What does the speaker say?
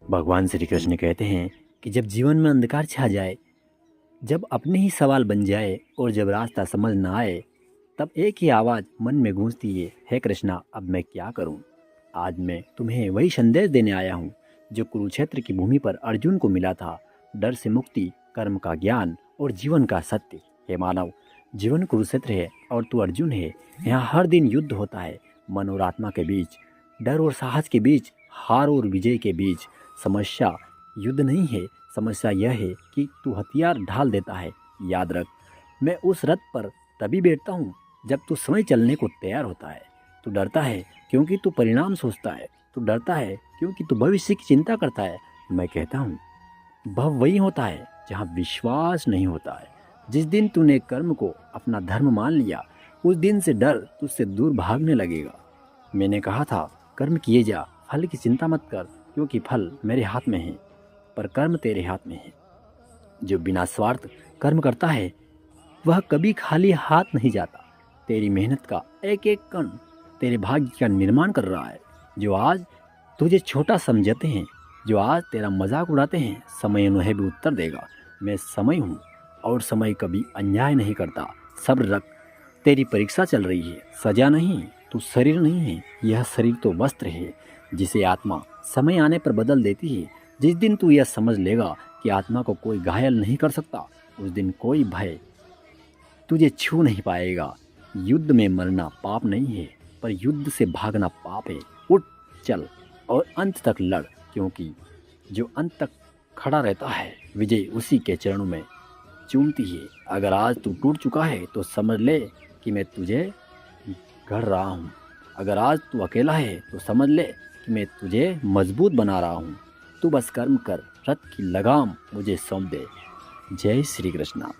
भगवान श्री कृष्ण कहते हैं कि जब जीवन में अंधकार छा जाए, जब अपने ही सवाल बन जाए और जब रास्ता समझ ना आए, तब एक ही आवाज़ मन में गूंजती है, हे कृष्णा अब मैं क्या करूं। आज मैं तुम्हें वही संदेश देने आया हूं जो कुरुक्षेत्र की भूमि पर अर्जुन को मिला था। डर से मुक्ति, कर्म का ज्ञान और जीवन का सत्य। हे मानव, जीवन कुरुक्षेत्र है और तू अर्जुन है। यहाँ हर दिन युद्ध होता है, मन और आत्मा के बीच, डर और साहस के बीच, हार और विजय के बीच। समस्या युद्ध नहीं है, समस्या यह है कि तू हथियार ढाल देता है। याद रख, मैं उस रथ पर तभी बैठता हूँ जब तू समय चलने को तैयार होता है। तू डरता है क्योंकि तू परिणाम सोचता है, तू डरता है क्योंकि तू भविष्य की चिंता करता है। मैं कहता हूँ भव वही होता है जहाँ विश्वास नहीं होता है। जिस दिन तूने कर्म को अपना धर्म मान लिया, उस दिन से डर तुझसे दूर भागने लगेगा। मैंने कहा था कर्म किए जा, फल की चिंता मत कर, क्योंकि फल मेरे हाथ में है पर कर्म तेरे हाथ में है। जो बिना स्वार्थ कर्म करता है वह कभी खाली हाथ नहीं जाता। तेरी मेहनत का एक एक कण तेरे भाग्य का निर्माण कर रहा है। जो आज तुझे छोटा समझते हैं, जो आज तेरा मजाक उड़ाते हैं, समय उन्हें भी उत्तर देगा। मैं समय हूँ और समय कभी अन्याय नहीं करता। सब्र रख, तेरी परीक्षा चल रही है, सजा नहीं। तू शरीर नहीं है, यह शरीर तो वस्त्र है जिसे आत्मा समय आने पर बदल देती है। जिस दिन तू यह समझ लेगा कि आत्मा को कोई घायल नहीं कर सकता, उस दिन कोई भय तुझे छू नहीं पाएगा। युद्ध में मरना पाप नहीं है, पर युद्ध से भागना पाप है। उठ, चल और अंत तक लड़, क्योंकि जो अंत तक खड़ा रहता है विजय उसी के चरणों में चूमती है। अगर आज तू टूट चुका है तो समझ ले कि मैं तुझे गढ़ रहा हूँ। अगर आज तू अकेला है तो समझ ले कि मैं तुझे मजबूत बना रहा हूँ। तू बस कर्म कर, रथ की लगाम मुझे सौंप दे। जय श्री कृष्णा।